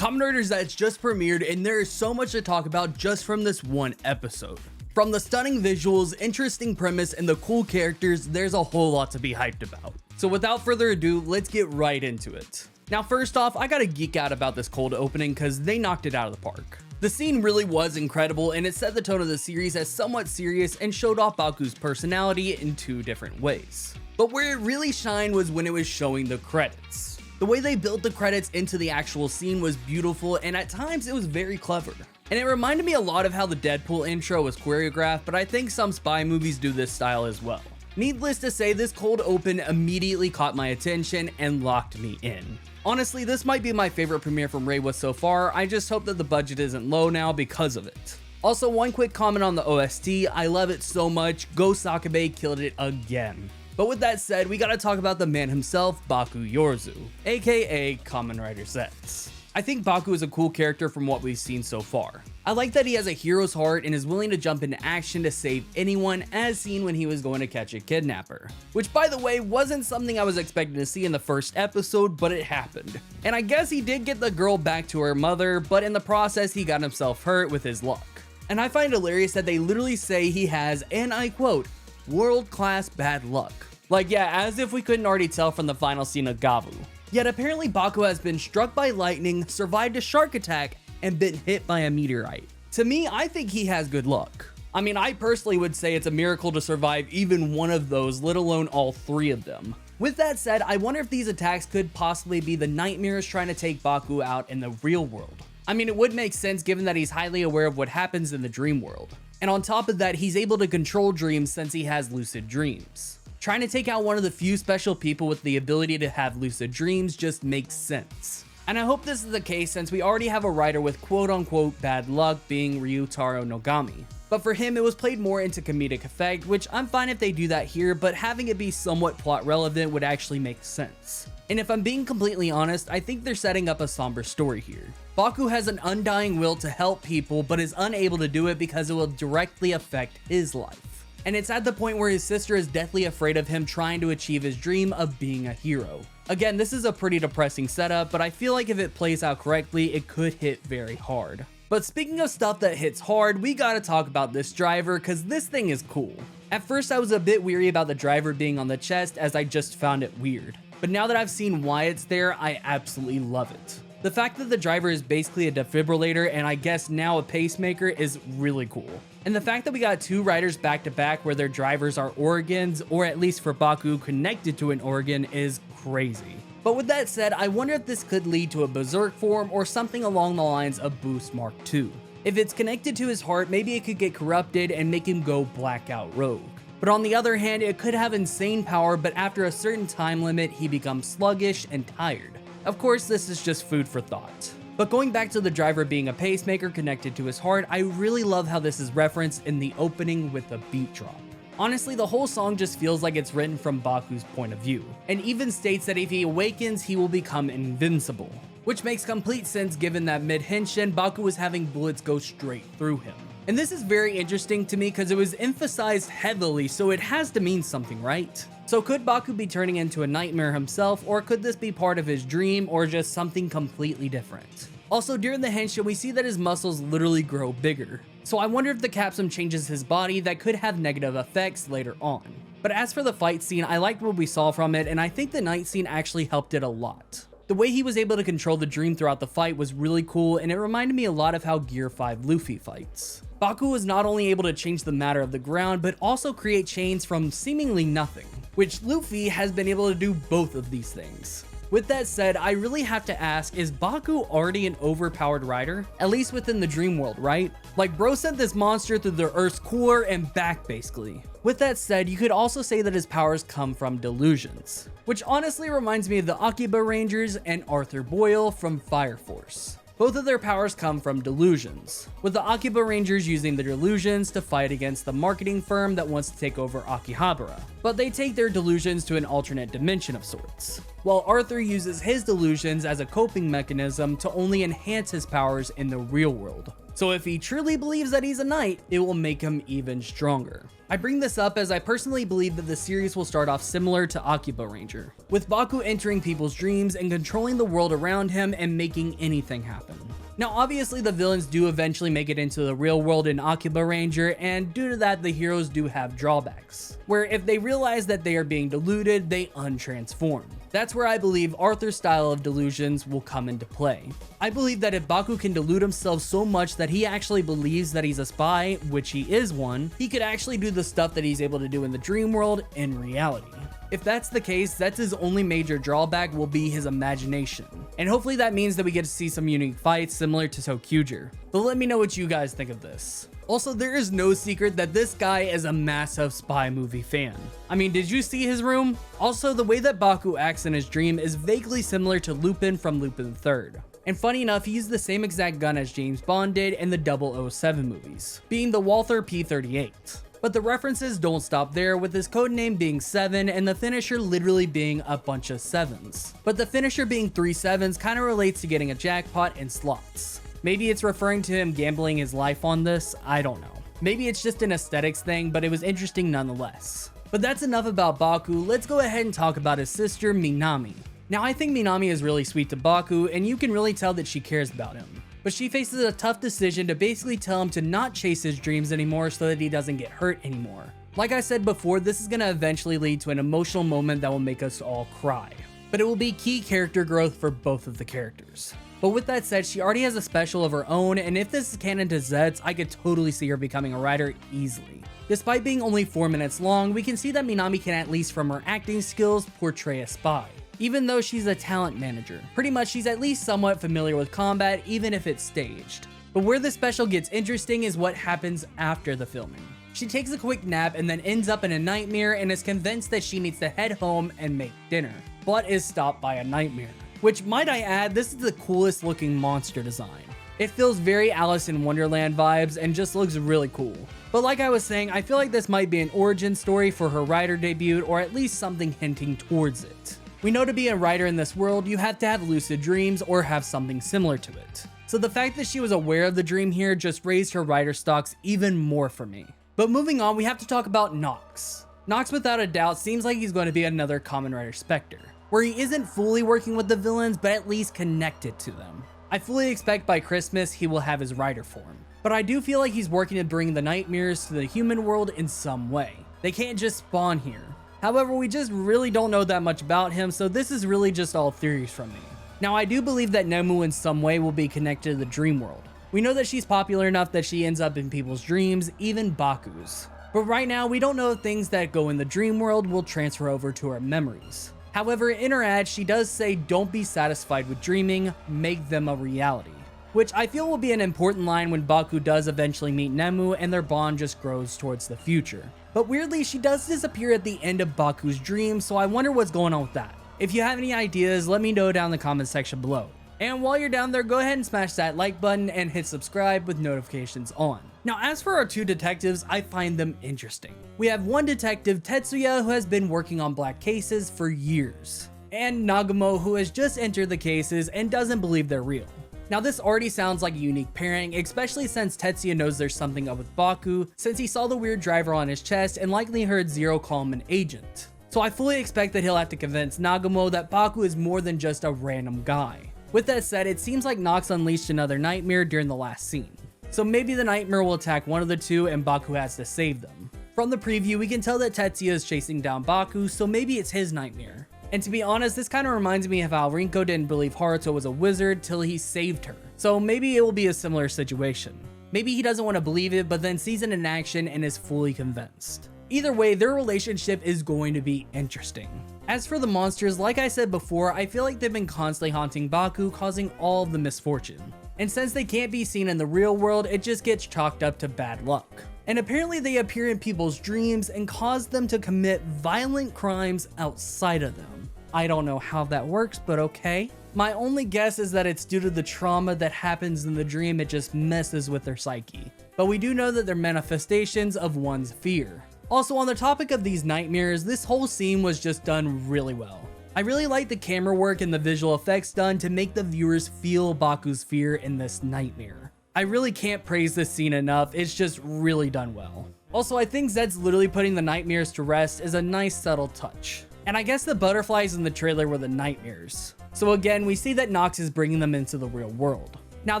Kamen Rider ZEZT'S just premiered, and there is so much to talk about just from this one episode. From the stunning visuals, interesting premise, and the cool characters, there's a whole lot to be hyped about. So without further ado, let's get right into it. Now first off, I gotta geek out about this cold opening because they knocked it out of the park. The scene really was incredible, and it set the tone of the series as somewhat serious and showed off Baku's personality in two different ways. But where it really shined was when it was showing the credits. The way they built the credits into the actual scene was beautiful, and at times it was very clever. And it reminded me a lot of how the Deadpool intro was choreographed, but I think some spy movies do this style as well. Needless to say, this cold open immediately caught my attention and locked me in. Honestly, this might be my favorite premiere from REIWA so far. I just hope that the budget isn't low now because of it. Also, one quick comment on the OST, I love it so much, Go Sakabe killed it again. But with that said, we gotta talk about the man himself, Baku Yorzu, aka Kamen Rider ZEZT'S. I think Baku is a cool character from what we've seen so far. I like that he has a hero's heart and is willing to jump into action to save anyone, as seen when he was going to catch a kidnapper. Which, by the way, wasn't something I was expecting to see in the first episode, but it happened. And I guess he did get the girl back to her mother, but in the process he got himself hurt with his luck. And I find it hilarious that they literally say he has, and I quote, world-class bad luck. Like, yeah, as if we couldn't already tell from the final scene of GAVV. Yet apparently Baku has been struck by lightning, survived a shark attack, and been hit by a meteorite. To me, I think he has good luck. I mean, I personally would say it's a miracle to survive even one of those, let alone all three of them. With that said, I wonder if these attacks could possibly be the nightmares trying to take Baku out in the real world. I mean, it would make sense given that he's highly aware of what happens in the dream world. And on top of that, he's able to control dreams since he has lucid dreams. Trying to take out one of the few special people with the ability to have lucid dreams just makes sense. And I hope this is the case since we already have a writer with quote-unquote bad luck being Ryutaro Nogami. But for him, it was played more into comedic effect, which I'm fine if they do that here, but having it be somewhat plot relevant would actually make sense. And if I'm being completely honest, I think they're setting up a somber story here. Baku has an undying will to help people, but is unable to do it because it will directly affect his life. And it's at the point where his sister is deathly afraid of him trying to achieve his dream of being a hero. Again, this is a pretty depressing setup, but I feel like if it plays out correctly, it could hit very hard. But speaking of stuff that hits hard, we gotta talk about this driver, cause this thing is cool. At first I was a bit weary about the driver being on the chest as I just found it weird. But now that I've seen why it's there, I absolutely love it. The fact that the driver is basically a defibrillator and I guess now a pacemaker is really cool. And the fact that we got two riders back to back where their drivers are organs, or at least for Baku connected to an organ, is crazy. But with that said, I wonder if this could lead to a berserk form or something along the lines of Boost Mark II. If it's connected to his heart, maybe it could get corrupted and make him go blackout rogue. But on the other hand, it could have insane power, but after a certain time limit, he becomes sluggish and tired. Of course, this is just food for thought. But going back to the driver being a pacemaker connected to his heart, I really love how this is referenced in the opening with the beat drop. Honestly, the whole song just feels like it's written from Baku's point of view, and even states that if he awakens, he will become invincible. Which makes complete sense given that mid-HENSHIN, Baku was having bullets go straight through him. And this is very interesting to me because it was emphasized heavily, so it has to mean something, right? So could Baku be turning into a nightmare himself, or could this be part of his dream, or just something completely different? Also, during the HENSHIN, we see that his muscles literally grow bigger. So I wonder if the capsule changes his body that could have negative effects later on. But as for the fight scene, I liked what we saw from it, and I think the night scene actually helped it a lot. The way he was able to control the dream throughout the fight was really cool, and it reminded me a lot of how Gear 5 Luffy fights. Baku was not only able to change the matter of the ground, but also create chains from seemingly nothing, which Luffy has been able to do both of these things. With that said, I really have to ask, is Baku already an overpowered rider? At least within the dream world, right? Like, bro sent this monster through the Earth's core and back, basically. With that said, you could also say that his powers come from delusions, which honestly reminds me of the Akiba Rangers and Arthur Boyle from Fire Force. Both of their powers come from delusions, with the Akiba Rangers using their delusions to fight against the marketing firm that wants to take over Akihabara, but they take their delusions to an alternate dimension of sorts, while Arthur uses his delusions as a coping mechanism to only enhance his powers in the real world. So if he truly believes that he's a knight, it will make him even stronger. I bring this up as I personally believe that the series will start off similar to Akiba Ranger, with Baku entering people's dreams and controlling the world around him and making anything happen. Now obviously the villains do eventually make it into the real world in Akiba Ranger, and due to that the heroes do have drawbacks, where if they realize that they are being deluded, they untransform. That's where I believe Arthur's style of delusions will come into play. I believe that if Baku can delude himself so much that he actually believes that he's a spy, which he is one, he could actually do the stuff that he's able to do in the dream world in reality. If that's the case, that's his only major drawback will be his imagination. And hopefully that means that we get to see some unique fights similar to Tokyuger. But let me know what you guys think of this. Also, there is no secret that this guy is a massive spy movie fan. I mean, did you see his room? Also, the way that Baku acts in his dream is vaguely similar to Lupin from Lupin III. And funny enough, he used the same exact gun as James Bond did in the 007 movies, being the Walther P38. But the references don't stop there, with his codename being 7 and the finisher literally being a bunch of 7s. But the finisher being 3 7s kind of relates to getting a jackpot in slots. Maybe it's referring to him gambling his life on this, I don't know. Maybe it's just an aesthetics thing, but it was interesting nonetheless. But that's enough about Baku, let's go ahead and talk about his sister Minami. Now I think Minami is really sweet to Baku, and you can really tell that she cares about him. But she faces a tough decision to basically tell him to not chase his dreams anymore so that he doesn't get hurt anymore. Like I said before, this is going to eventually lead to an emotional moment that will make us all cry. But it will be key character growth for both of the characters. But with that said, she already has a special of her own, and if this is canon to ZEZT'S, I could totally see her becoming a writer easily. Despite being only 4 minutes long, we can see that Minami can, at least from her acting skills, portray a spy. Even though she's a talent manager, pretty much she's at least somewhat familiar with combat, even if it's staged. But where the special gets interesting is what happens after the filming. She takes a quick nap and then ends up in a nightmare and is convinced that she needs to head home and make dinner, but is stopped by a nightmare. Which, might I add, this is the coolest looking monster design. It feels very Alice in Wonderland vibes and just looks really cool. But like I was saying, I feel like this might be an origin story for her writer debut, or at least something hinting towards it. We know to be a writer in this world, you have to have lucid dreams or have something similar to it. So the fact that she was aware of the dream here just raised her writer stocks even more for me. But moving on, we have to talk about Knox. Knox without a doubt seems like he's going to be another Kamen Rider Spectre, where he isn't fully working with the villains, but at least connected to them. I fully expect by Christmas he will have his rider form, but I do feel like he's working to bring the nightmares to the human world in some way. They can't just spawn here. However, we just really don't know that much about him, so this is really just all theories from me. Now, I do believe that Nemu in some way will be connected to the dream world. We know that she's popular enough that she ends up in people's dreams, even Baku's. But right now, we don't know if things that go in the dream world will transfer over to our memories. However, in her ad, she does say don't be satisfied with dreaming, make them a reality. Which I feel will be an important line when Baku does eventually meet Nemu and their bond just grows towards the future. But weirdly, she does disappear at the end of Baku's dream, so I wonder what's going on with that. If you have any ideas, let me know down in the comment section below. And while you're down there, go ahead and smash that like button and hit subscribe with notifications on. Now, as for our two detectives, I find them interesting. We have one detective, Tetsuya, who has been working on black cases for years, and Nagumo, who has just entered the cases and doesn't believe they're real. Now, this already sounds like a unique pairing, especially since Tetsuya knows there's something up with Baku, since he saw the weird driver on his chest and likely heard Zero call him an agent. So I fully expect that he'll have to convince Nagumo that Baku is more than just a random guy. With that said, it seems like Knox unleashed another nightmare during the last scene. So maybe the nightmare will attack one of the two and Baku has to save them. From the preview, we can tell that Tetsuya is chasing down Baku, so maybe it's his nightmare. And to be honest, this kind of reminds me of how Rinko didn't believe Haruto was a wizard till he saved her. So maybe it will be a similar situation. Maybe he doesn't want to believe it, but then sees it in action and is fully convinced. Either way, their relationship is going to be interesting. As for the monsters, like I said before, I feel like they've been constantly haunting Baku, causing all of the misfortune. And since they can't be seen in the real world, it just gets chalked up to bad luck. And apparently they appear in people's dreams and cause them to commit violent crimes outside of them. I don't know how that works, but okay. My only guess is that it's due to the trauma that happens in the dream, it just messes with their psyche. But we do know that they're manifestations of one's fear. Also, on the topic of these nightmares, this whole scene was just done really well. I really like the camera work and the visual effects done to make the viewers feel Baku's fear in this nightmare. I really can't praise this scene enough, it's just really done well. Also, I think Zed's literally putting the nightmares to rest is a nice subtle touch. And I guess the butterflies in the trailer were the nightmares. So again, we see that Knox is bringing them into the real world. Now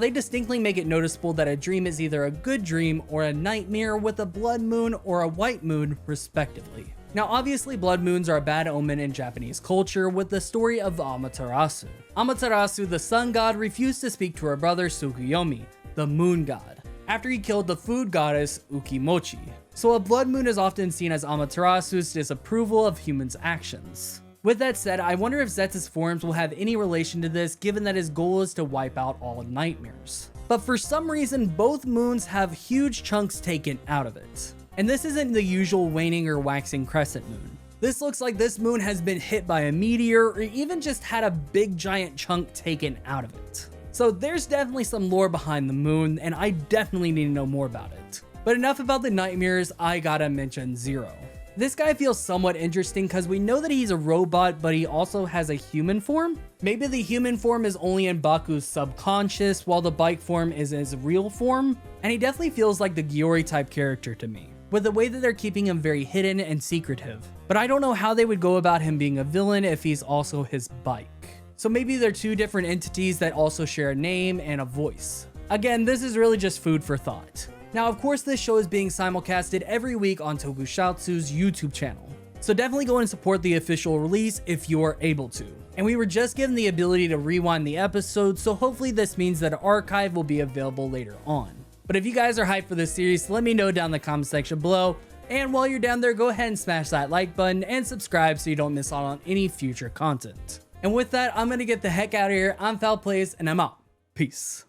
they distinctly make it noticeable that a dream is either a good dream or a nightmare with a blood moon or a white moon respectively. Now obviously blood moons are a bad omen in Japanese culture with the story of Amaterasu. Amaterasu, the sun god, refused to speak to her brother Tsukuyomi, the moon god, after he killed the food goddess Ukimochi. So a blood moon is often seen as Amaterasu's disapproval of humans' actions. With that said, I wonder if ZEZT'S forms will have any relation to this, given that his goal is to wipe out all nightmares. But for some reason, both moons have huge chunks taken out of it. And this isn't the usual waning or waxing crescent moon. This looks like this moon has been hit by a meteor or even just had a big giant chunk taken out of it. So there's definitely some lore behind the moon, and I definitely need to know more about it. But enough about the nightmares, I gotta mention Zero. This guy feels somewhat interesting because we know that he's a robot, but he also has a human form. Maybe the human form is only in Baku's subconscious, while the bike form is his real form. And he definitely feels like the Gyori type character to me, with the way that they're keeping him very hidden and secretive. But I don't know how they would go about him being a villain if he's also his bike. So maybe they're two different entities that also share a name and a voice. Again, this is really just food for thought. Now, of course, this show is being simulcasted every week on Tokusatsu's YouTube channel. So definitely go and support the official release if you are able to. And we were just given the ability to rewind the episode, so hopefully this means that an archive will be available later on. But if you guys are hyped for this series, let me know down in the comment section below. And while you're down there, go ahead and smash that like button and subscribe so you don't miss out on any future content. And with that, I'm gonna get the heck out of here. I'm Foul Plays, and I'm out. Peace.